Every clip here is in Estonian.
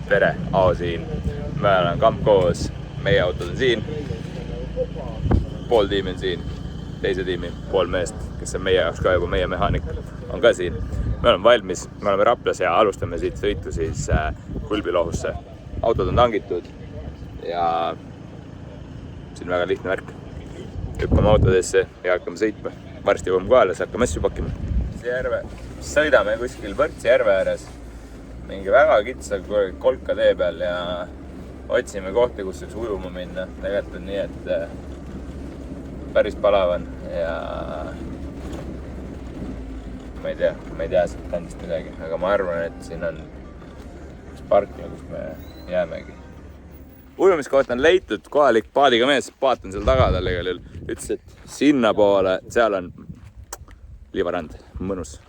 tere, Ao siin. Me oleme kamp koos, meie autod on siin. Pool tiimi on siin, teise tiimi pool meest, kes on meie jaoks ka juba meie mehaanik, on ka siin. Me oleme valmis, me oleme Raplas ja alustame siit sõitu siis Kulbilohusse. Autod on tangitud ja siin väga lihtne värk. Hüppame autodesse ja hakkame sõitma. Varsti jõuame kohale, siis hakkame asju pakkima. Sõidame kuskil Võrtsi järve ääres. Mingi väga kitsa kolka tee peal ja otsime kohti, kus võiks ujuma minna. Tegelikult on nii, et päris palav on ja ma ei tea siit kandist midagi, aga ma arvan, et siin on üks parkla, kus me jäämegi. Ujumiskoht on leitud, kohalik paadiga mees, paat on seal taga tal igal juhul. Ütles, et sinna poole, seal on liivarand, mõnus.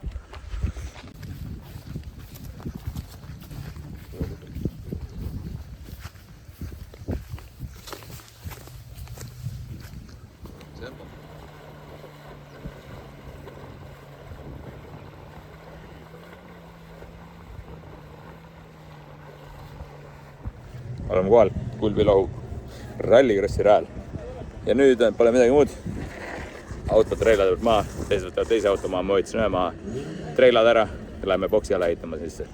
Oleme kohal Kulbilohu rallikrossi rajal. Ja nüüd pole midagi muud. Auto treilad tuleb maha, teised võtavad teise auto maha, ma võtsin ühe maha. Treilad ära ja läheme boksi alla ehitama sisse.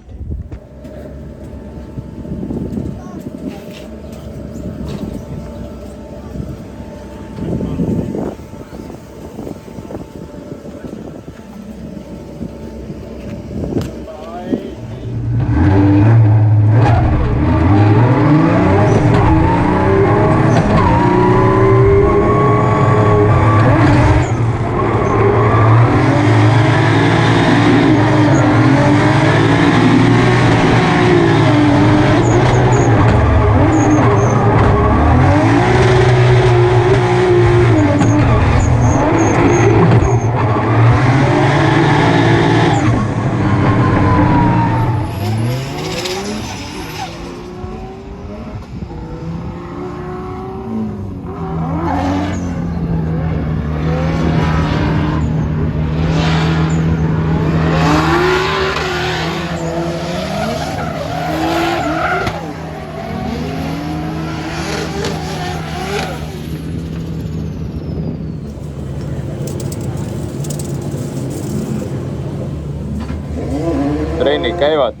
Trennid käivad,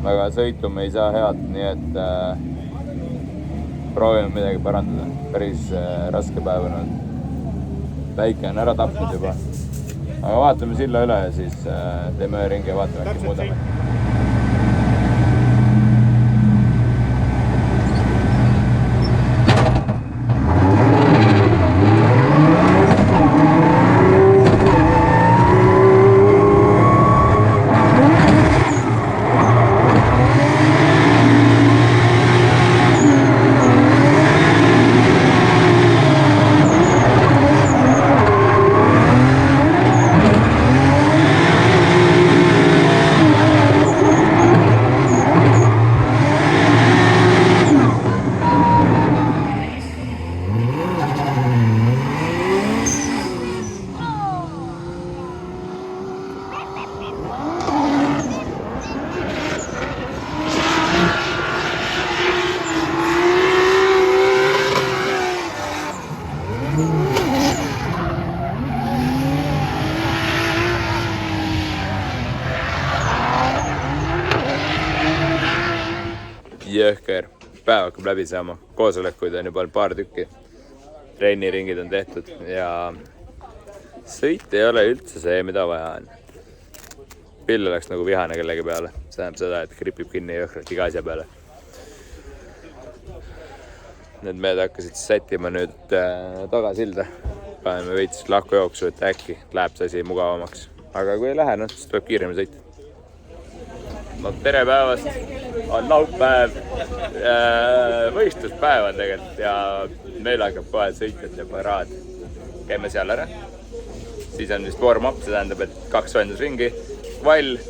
aga sõitu me ei saa head, nii et proovime midagi parandada. Päris raske päev on. Päike on ära tapnud juba. Aga vaatame silla üle ja siis teeme ühe ringi ja vaatame, äkki muudame. Jõhker, päev hakkab läbi saama, koosolekuid on juba paar tükki, treeniringid on tehtud ja sõit ei ole üldse see, mida vaja on. Pill oleks nagu vihane kellegi peale, see tähendab seda, et gripib kinni jõhkralt iga asja peale. Need mehed hakkasid sättima nüüd tagasilda, paneme veits lahkujooksu, et äkki läheb see asi mugavamaks. Aga kui ei lähe, siis tuleb kiiremini sõita. No, tere päevast, on laupäev, võistluspäev on tegelikult ja meil hakkab kohe sõitjate paraad. Käime seal ära, siis on vist warm-up, see tähendab, et 2 soojendusringi, kvall,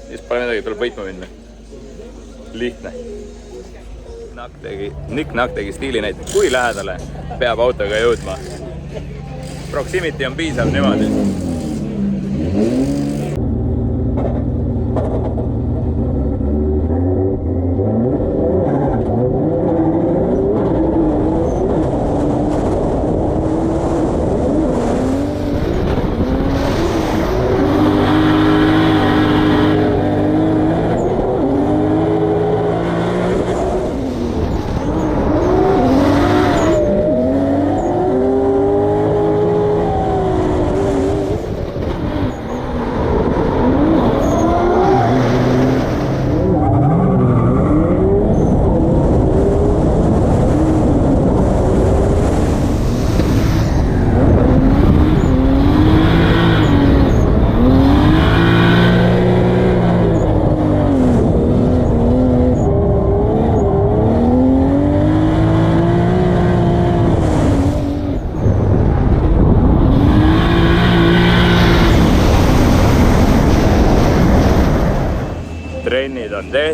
siis pole midagi, tuleb võitma minna. Lihtne. Nick Nack tegi stiilinäite, kui lähedale peab autoga jõudma. Proximity on piisav niimoodi.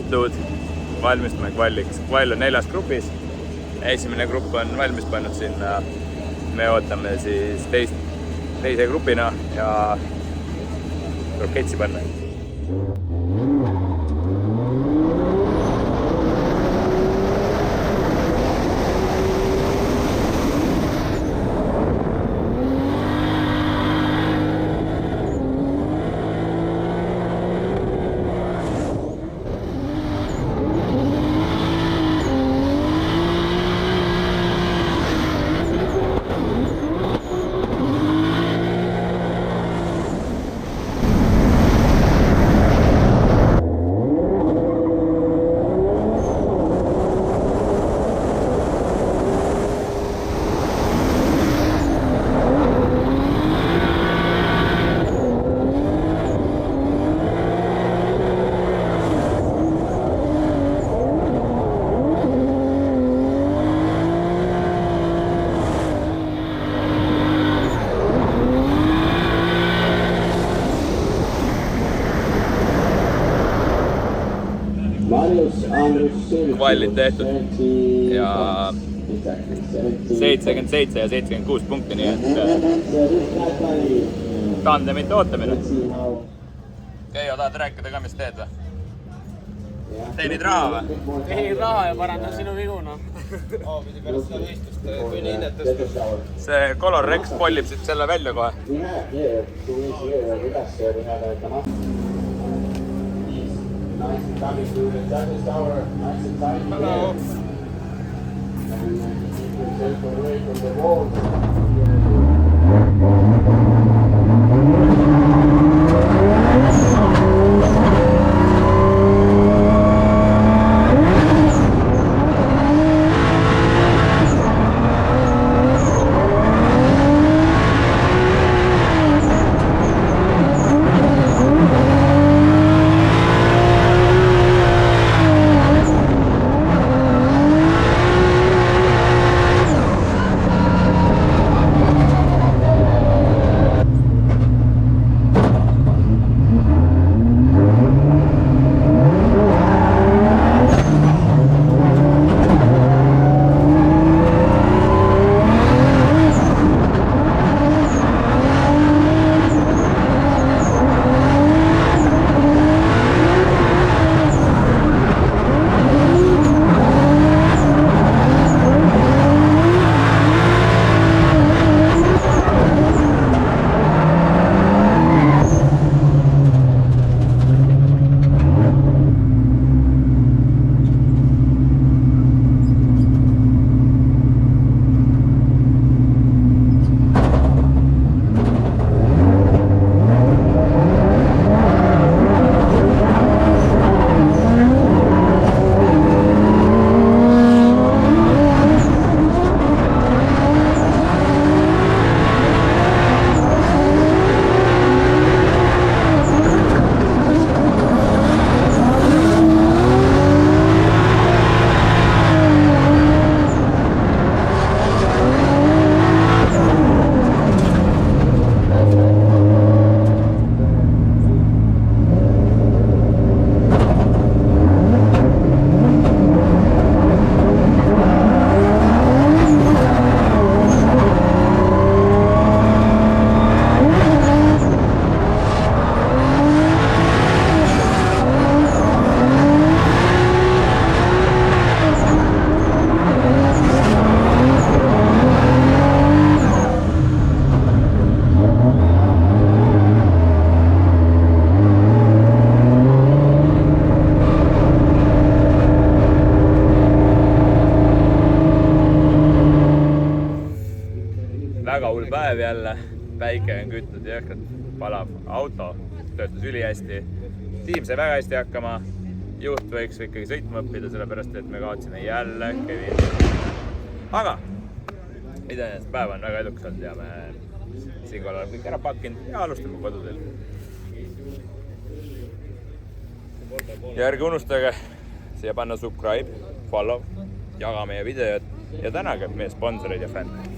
tehtud, valmistume kvalliks. Kvall on 4 grupis. Esimene grupp on valmis pannud sinna. Me ootame siis teise grupina ja tuleb ketsi panna. Kvallid tehtud ja 77 ja 76 punkti, nii et tandemite ootamine. Keijo, tahad rääkida ka, mis teed või? Teenid raha või? Teenid raha ja parandan sinu vigu, noh. Pidi pärast seda võistlust kuni hinnet tõsta. See Color Rex pollib siit selle välja kohe. Nice and coming to the judges tower, nice and tight. Hello. And keep yourself away from the walls. väga hull päev jälle, päike on kütnud jõhkralt, palav auto, töötas ülihästi. Tiim sai väga hästi hakkama, juht võiks ikkagi sõitma õppida, sellepärast et me kaotsime jälle Kevin. Aga iseenesest päev on väga edukas olnud ja me siinkohal oleme kõik ära pakkinud ja alustame koduteel. Ja ärge unustage siia panna subscribe, follow, jaga meie videot ja tänage meie sponsoreid ja fänne.